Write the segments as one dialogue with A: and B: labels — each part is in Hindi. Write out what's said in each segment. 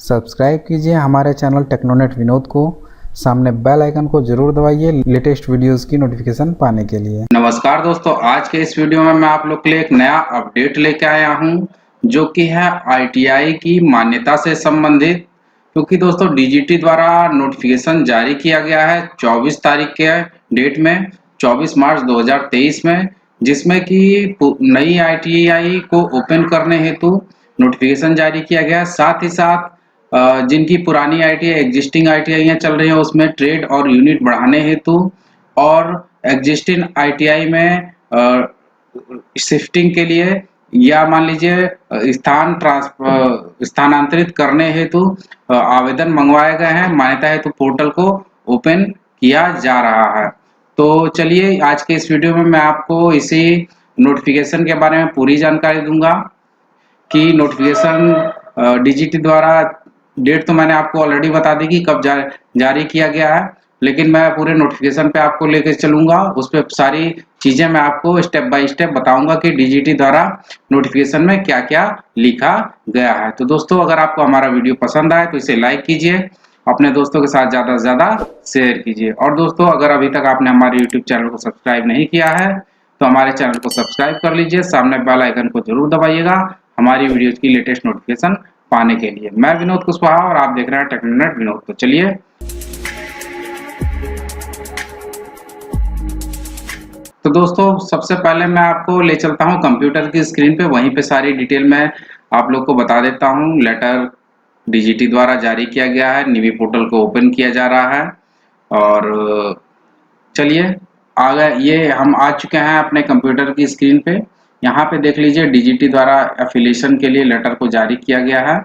A: सब्सक्राइब कीजिए हमारे चैनल टेक्नोनेट विनोद को। सामने बेल आइकन को जरूर दबाइए लेटेस्ट वीडियोस की नोटिफिकेशन पाने के लिए।
B: नमस्कार दोस्तों, आज के इस वीडियो में मैं आप लोग के लिए एक नया अपडेट लेके आया हूं जो कि है आईटीआई की मान्यता से संबंधित। क्योंकि दोस्तों डीजीटी द्वारा नोटिफिकेशन जारी किया गया है 24 तारीख के डेट में, 24 मार्च 2023 में, जिसमें कि नई आईटीआई को ओपन करने हेतु नोटिफिकेशन जारी किया गया है। साथ ही साथ जिनकी पुरानी आईटीआई एग्जिस्टिंग आईटीआई चल रही है उसमें ट्रेड और यूनिट बढ़ाने हेतु और एग्जिस्टिंग आईटीआई में शिफ्टिंग के लिए या मान लीजिए स्थानांतरित करने हेतु आवेदन मंगवाए गए हैं। मान्यता हेतु पोर्टल को ओपन किया जा रहा है। तो चलिए आज के इस वीडियो में मैं आपको इसी नोटिफिकेशन के बारे में पूरी जानकारी दूंगा कि नोटिफिकेशन डीजीटी द्वारा डेट तो मैंने आपको ऑलरेडी बता दी कि कब जारी किया गया है, लेकिन मैं पूरे नोटिफिकेशन पे आपको लेकर चलूंगा। उस पर सारी चीजें मैं आपको स्टेप बाय स्टेप बताऊंगा कि डीजीटी द्वारा नोटिफिकेशन में क्या क्या लिखा गया है। तो दोस्तों, अगर आपको हमारा वीडियो पसंद आए तो इसे लाइक कीजिए, अपने दोस्तों के साथ ज्यादा से ज्यादा शेयर कीजिए। और दोस्तों, अगर अभी तक आपने हमारे यूट्यूब चैनल को सब्सक्राइब नहीं किया है तो हमारे चैनल को सब्सक्राइब कर लीजिए, सामने बेल आइकन को जरूर दबाइएगा हमारी वीडियोज की लेटेस्ट नोटिफिकेशन पाने के लिए। मैं विनोद कुशवाहा और आप देख रहे हैं टेक्नोनेट विनोद। तो चलिए, तो दोस्तों सबसे पहले मैं आपको ले चलता हूं कंप्यूटर की स्क्रीन पे, वहीं पे सारी डिटेल मैं आप लोग को बता देता हूं। लेटर डीजीटी द्वारा जारी किया गया है, निवी पोर्टल को ओपन किया जा रहा है। और चलिए आगे, ये हम आ चुके हैं अपने कंप्यूटर की स्क्रीन पे। यहाँ पे देख लीजिए डीजीटी द्वारा एफिलिएशन के लिए लेटर को जारी किया गया है।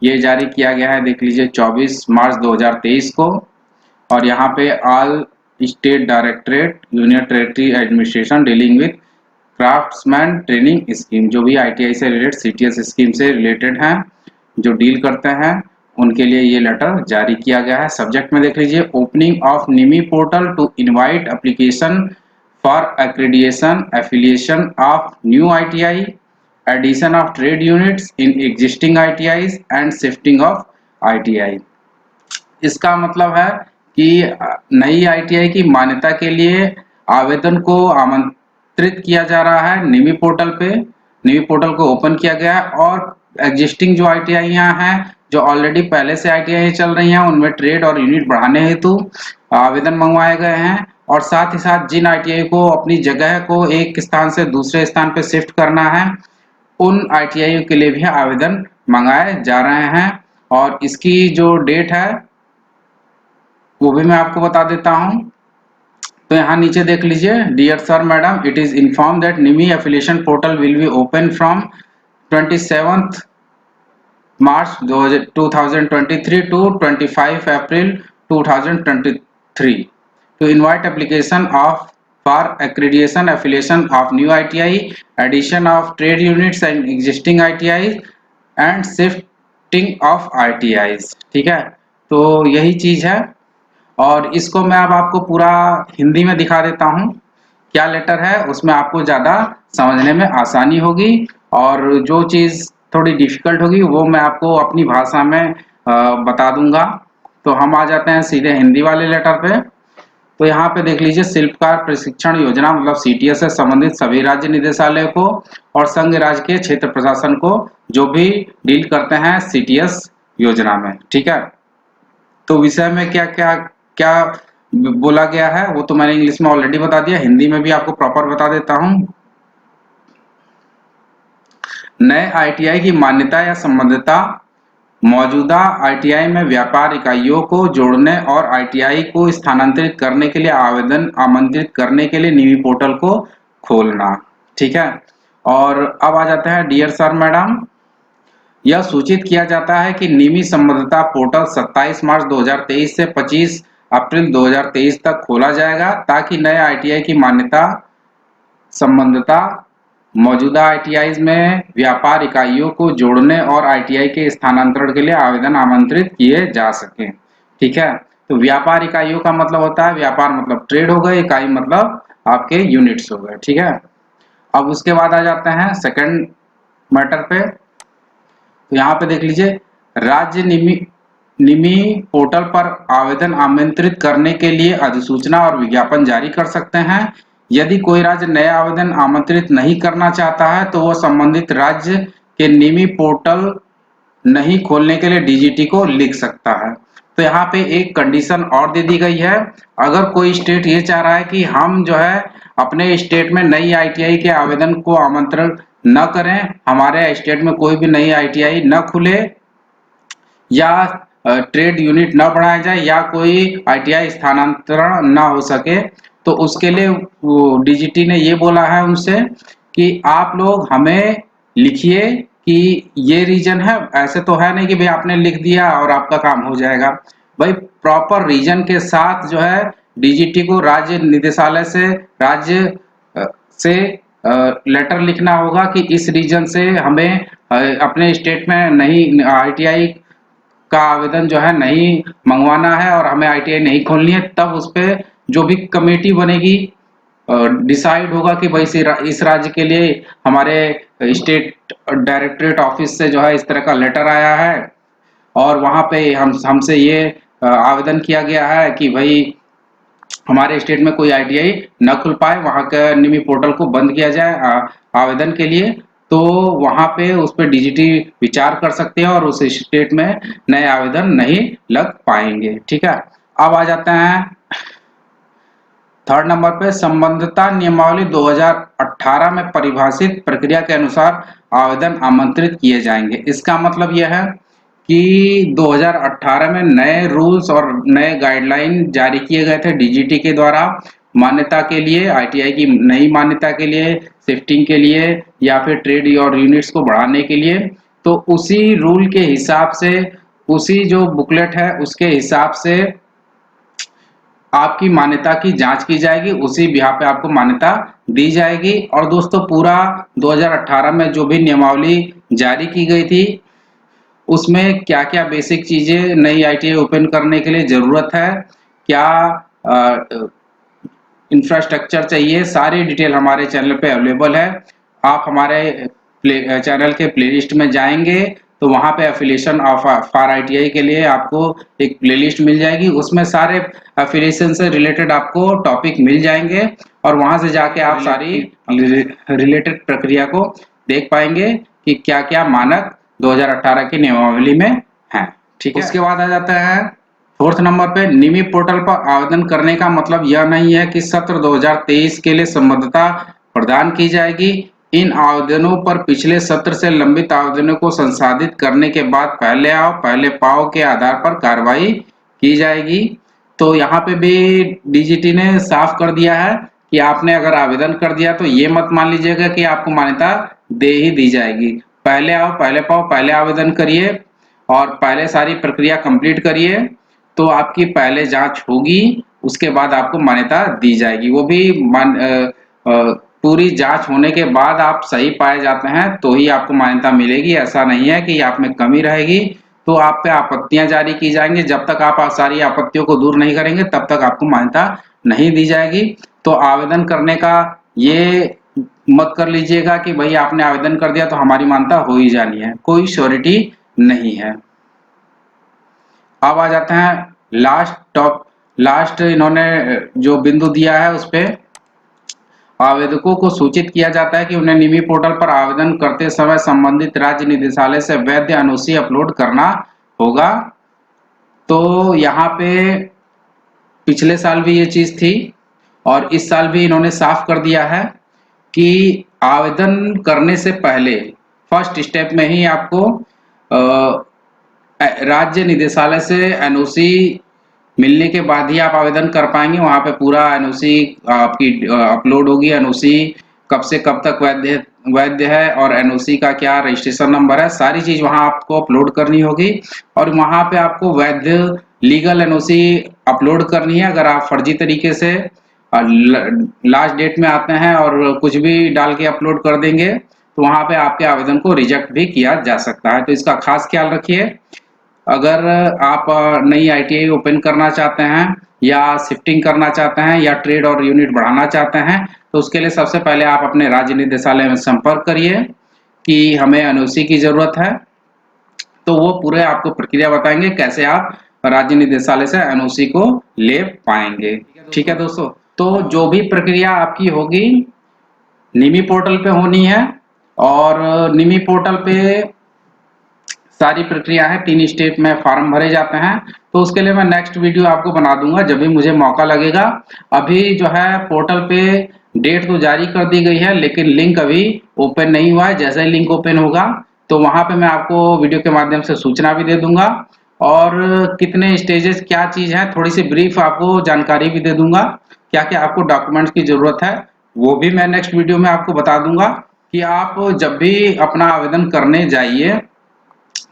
B: ये जारी किया गया है, देख लीजिए 24 मार्च 2023 को। और यहाँ पे all state directorate union territory administration dealing with craftsman training scheme, जो भी आईटीआई से रिलेटेड सीटीएस स्कीम से रिलेटेड हैं, जो डील करते हैं, उनके लिए ये लेटर जारी किया गया है। सब्जेक्ट में देख लीजिए opening of NIMI portal to invite application for accreditation affiliation of new ITI, addition of trade units in existing ITIs and shifting of ITI. इसका मतलब है कि नई आईटीआई की मान्यता के लिए आवेदन को आमंत्रित किया जा रहा है निमी पोर्टल पे। निमी पोर्टल को ओपन किया गया है और एग्जिस्टिंग जो आईटीआई हैं, जो ऑलरेडी पहले से आईटीआई चल रही हैं, उनमें ट्रेड और यूनिट बढ़ाने हेतु आवेदन मंगवाए गए हैं। और साथ ही साथ जिन आईटीआई को अपनी जगह को एक स्थान से दूसरे स्थान पर शिफ्ट करना है, उन आईटीआई के लिए भी आवेदन मंगाए जा रहे हैं। और इसकी जो डेट है वो भी मैं आपको बता देता हूं। तो यहाँ नीचे देख लीजिए, dear sir madam, it is inform that NIMI affiliation portal will be open from 27 March 2023 to 25 April 2023 to invite application of for accreditation affiliation of new ITI, addition of trade units and existing ITIs and shifting of ITIs। ठीक है, तो यही चीज है। और इसको मैं अब आपको पूरा हिंदी में दिखा देता हूँ क्या लेटर है, उसमें आपको ज़्यादा समझने में आसानी होगी। और जो चीज़ थोड़ी डिफिकल्ट होगी वो मैं आपको अपनी भाषा में बता दूंगा। तो हम आ जाते हैं सीधे हिंदी वाले लेटर पे। तो यहाँ पे देख लीजिए, शिल्पकार प्रशिक्षण योजना मतलब सीटीएस से संबंधित सभी राज्य निदेशालय को और संघ राज्य के क्षेत्र प्रशासन को जो भी डील करते हैं सीटीएस योजना में। ठीक है, तो विषय में क्या क्या क्या बोला गया है वो तो मैंने इंग्लिश में ऑलरेडी बता दिया, हिंदी में भी आपको प्रॉपर बता देता हूं। नए आईटीआई की मान्यता या संबद्धता मौजूदा आईटीआई में व्यापार इकाइयों को जोड़ने और आईटीआई को स्थानांतरित करने के लिए आवेदन आमंत्रित करने के लिए निमी पोर्टल को खोलना। ठीक है, और अब आ जाते हैं डियर सर मैडम, यह सूचित किया जाता है कि निमी संबद्धता पोर्टल 27 मार्च 2023 से 25 अप्रैल 2023 तक खोला जाएगा ताकि नए आईटीआई की मान्यता संबद्धता मौजूदा आईटीआई में व्यापार इकाइयों को जोड़ने और आईटीआई के स्थानांतरण के लिए आवेदन आमंत्रित किए जा सके। ठीक है, तो व्यापार इकाइयों का मतलब होता है, व्यापार मतलब ट्रेड हो गए, इकाई मतलब आपके यूनिट्स हो गए। ठीक है, अब उसके बाद आ जाते हैं सेकंड मैटर पे। तो यहाँ पे देख लीजिए, राज्य निमी पोर्टल पर आवेदन आमंत्रित करने के लिए अधिसूचना और विज्ञापन जारी कर सकते हैं। यदि कोई राज्य नए आवेदन आमंत्रित नहीं करना चाहता है तो वह संबंधित राज्य के निमी पोर्टल नहीं खोलने के लिए डीजीटी को लिख सकता है। तो यहाँ पे एक कंडीशन और दे दी गई है। अगर कोई स्टेट ये चाह रहा है कि हम जो है अपने स्टेट में नई आईटीआई के आवेदन को आमंत्रण न करें, हमारे स्टेट में कोई भी नई आईटीआई न खुले या ट्रेड यूनिट न बढ़ाया जाए या कोई आईटीआई स्थानांतरण न हो सके, तो उसके लिए डीजीटी ने ये बोला है उनसे कि आप लोग हमें लिखिए कि ये रीजन है। ऐसे तो है नहीं कि भाई आपने लिख दिया और आपका काम हो जाएगा। भाई प्रॉपर रीजन के साथ जो है डीजीटी को राज्य निदेशालय से से लेटर लिखना होगा कि इस रीजन से हमें अपने स्टेट में नहीं आईटीआई का आवेदन जो है नहीं मंगवाना है और हमें आईटीआई नहीं खोलनी है। तब उस पर जो भी कमेटी बनेगी डिसाइड होगा कि भाई इस राज्य के लिए हमारे स्टेट डायरेक्टरेट ऑफिस से जो है इस तरह का लेटर आया है और वहां पे हमसे ये आवेदन किया गया है कि भाई हमारे स्टेट में कोई आईटीआई न खुल पाए, वहां के निमी पोर्टल को बंद किया जाए आवेदन के लिए। तो वहां पे उस पर डीजीटी विचार कर सकते हैं और उस स्टेट में नए आवेदन नहीं लग पाएंगे। ठीक है, अब आ जाते हैं थर्ड नंबर पे संबद्धता नियमावली 2018 में परिभाषित प्रक्रिया के अनुसार आवेदन आमंत्रित किए जाएंगे। इसका मतलब यह है कि 2018 में नए रूल्स और नए गाइडलाइन जारी किए गए थे डीजीटी के द्वारा मान्यता के लिए, आईटीआई की नई मान्यता के लिए, शिफ्टिंग के लिए या फिर ट्रेड और यूनिट्स को बढ़ाने के लिए। तो उसी रूल के हिसाब से, उसी जो बुकलेट है उसके हिसाब से आपकी मान्यता की जांच की जाएगी, उसी बिहार पे आपको मान्यता दी जाएगी। और दोस्तों पूरा 2018 में जो भी नियमावली जारी की गई थी उसमें क्या क्या बेसिक चीजें नई आईटीआई ओपन करने के लिए जरूरत है, क्या इंफ्रास्ट्रक्चर चाहिए, सारी डिटेल हमारे चैनल पे अवेलेबल है। आप हमारे चैनल के प्लेलिस्ट में जाएंगे तो वहां पे एफिलिएशन ऑफ फॉर आईटीआई के लिए आपको एक प्लेलिस्ट मिल जाएगी, उसमें सारे एफिलिएशन से रिलेटेड आपको टॉपिक मिल जाएंगे और वहां से जाके आप सारी रिलेटेड प्रक्रिया को देख पाएंगे कि क्या क्या मानक 2018 की नियमावली में है। ठीक है, उसके बाद आ जाता है फोर्थ नंबर पे निमी पोर्टल पर आवेदन करने का मतलब यह नहीं है कि सत्र 2023 के लिए संबद्धता प्रदान की जाएगी। इन आवेदनों पर पिछले सत्र से लंबित आवेदनों को संसाधित करने के बाद पहले आओ पहले पाओ के आधार पर कार्रवाई की जाएगी। तो यहाँ पे भी डीजीटी ने साफ कर दिया है कि आपने अगर आवेदन कर दिया तो ये मत मान लीजिएगा कि आपको मान्यता दे ही दी जाएगी। पहले आओ पहले पाओ, पहले आवेदन करिए और पहले सारी प्रक्रिया कंप्लीट करिए तो आपकी पहले जांच होगी, उसके बाद आपको मान्यता दी जाएगी। वो भी पूरी जांच होने के बाद आप सही पाए जाते हैं तो ही आपको मान्यता मिलेगी। ऐसा नहीं है कि आप में कमी रहेगी तो आप पे आपत्तियां जारी की जाएंगी। जब तक आप सारी आपत्तियों को दूर नहीं करेंगे तब तक आपको मान्यता नहीं दी जाएगी। तो आवेदन करने का ये मत कर लीजिएगा कि भाई आपने आवेदन कर दिया तो हमारी मान्यता हो ही जानी है, कोई श्योरिटी नहीं है। अब आ जाते हैं लास्ट इन्होंने जो बिंदु दिया है उस पे आवेदकों को सूचित किया जाता है कि उन्हें निमी पोर्टल पर आवेदन करते समय संबंधित राज्य निदेशालय से वैध एनओसी अपलोड करना होगा। तो यहाँ पे पिछले साल भी ये चीज थी और इस साल भी इन्होंने साफ कर दिया है कि आवेदन करने से पहले फर्स्ट स्टेप में ही आपको राज्य निदेशालय से एनओसी मिलने के बाद ही आप आवेदन कर पाएंगे। वहां पे पूरा एनओसी आपकी अपलोड होगी, एनओसी कब से कब तक वैध है और एनओसी का क्या रजिस्ट्रेशन नंबर है, सारी चीज वहां आपको अपलोड करनी होगी। और वहां पे आपको वैध लीगल एनओसी अपलोड करनी है। अगर आप फर्जी तरीके से लास्ट डेट में आते हैं और कुछ भी डाल के अपलोड कर देंगे तो वहां पे आपके आवेदन को रिजेक्ट भी किया जा सकता है। तो इसका खास ख्याल रखिए। अगर आप नई आईटीआई ओपन करना चाहते हैं या शिफ्टिंग करना चाहते हैं या ट्रेड और यूनिट बढ़ाना चाहते हैं तो उसके लिए सबसे पहले आप अपने राज्य निदेशालय में संपर्क करिए कि हमें एनओसी की जरूरत है। तो वो पूरे आपको प्रक्रिया बताएंगे कैसे आप राज्य निदेशालय से एनओसी को ले पाएंगे। ठीक है दोस्तों, तो जो भी प्रक्रिया आपकी होगी निमी पोर्टल पे होनी है, और निमी पोर्टल पे सारी प्रक्रिया है, 3 स्टेप में फॉर्म भरे जाते हैं। तो उसके लिए मैं नेक्स्ट वीडियो आपको बना दूंगा जब भी मुझे मौका लगेगा। अभी जो है पोर्टल पे डेट तो जारी कर दी गई है, लेकिन लिंक अभी ओपन नहीं हुआ है। जैसे ही लिंक ओपन होगा तो वहां पे मैं आपको वीडियो के माध्यम से सूचना भी दे दूंगा, और कितने स्टेजेस क्या चीज है थोड़ी सी ब्रीफ आपको जानकारी भी दे दूंगा। क्या क्या आपको डॉक्यूमेंट्स की जरूरत है वो भी मैं नेक्स्ट वीडियो में आपको बता दूंगा, कि आप जब भी अपना आवेदन करने जाइए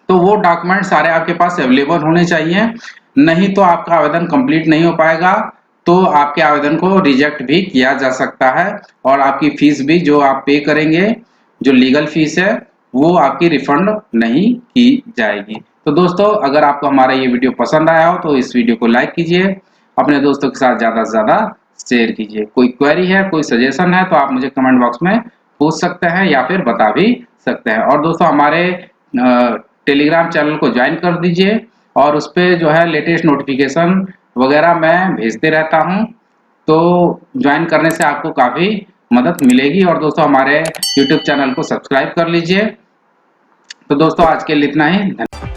B: तो वो डॉक्यूमेंट सारे आपके पास अवेलेबल होने चाहिए, नहीं तो आपका आवेदन कंप्लीट नहीं हो पाएगा। तो आपके आवेदन को रिजेक्ट भी किया जा सकता है, और आपकी फीस भी जो आप पे करेंगे, जो लीगल फीस है, वो आपकी रिफंड नहीं की जाएगी। तो दोस्तों, अगर आपको हमारा ये वीडियो पसंद आया हो तो इस वीडियो को लाइक कीजिए, अपने दोस्तों के साथ ज़्यादा से ज़्यादा शेयर कीजिए। कोई क्वेरी है, कोई सजेशन है तो आप मुझे कमेंट बॉक्स में पूछ सकते हैं या फिर बता भी सकते हैं। और दोस्तों, हमारे टेलीग्राम चैनल को ज्वाइन कर दीजिए, और उस पर जो है लेटेस्ट नोटिफिकेशन वगैरह मैं भेजते रहता हूं, तो ज्वाइन करने से आपको काफ़ी मदद मिलेगी। और दोस्तों, हमारे यूट्यूब चैनल को सब्सक्राइब कर लीजिए। तो दोस्तों, आज के लिए इतना ही। धन्यवाद।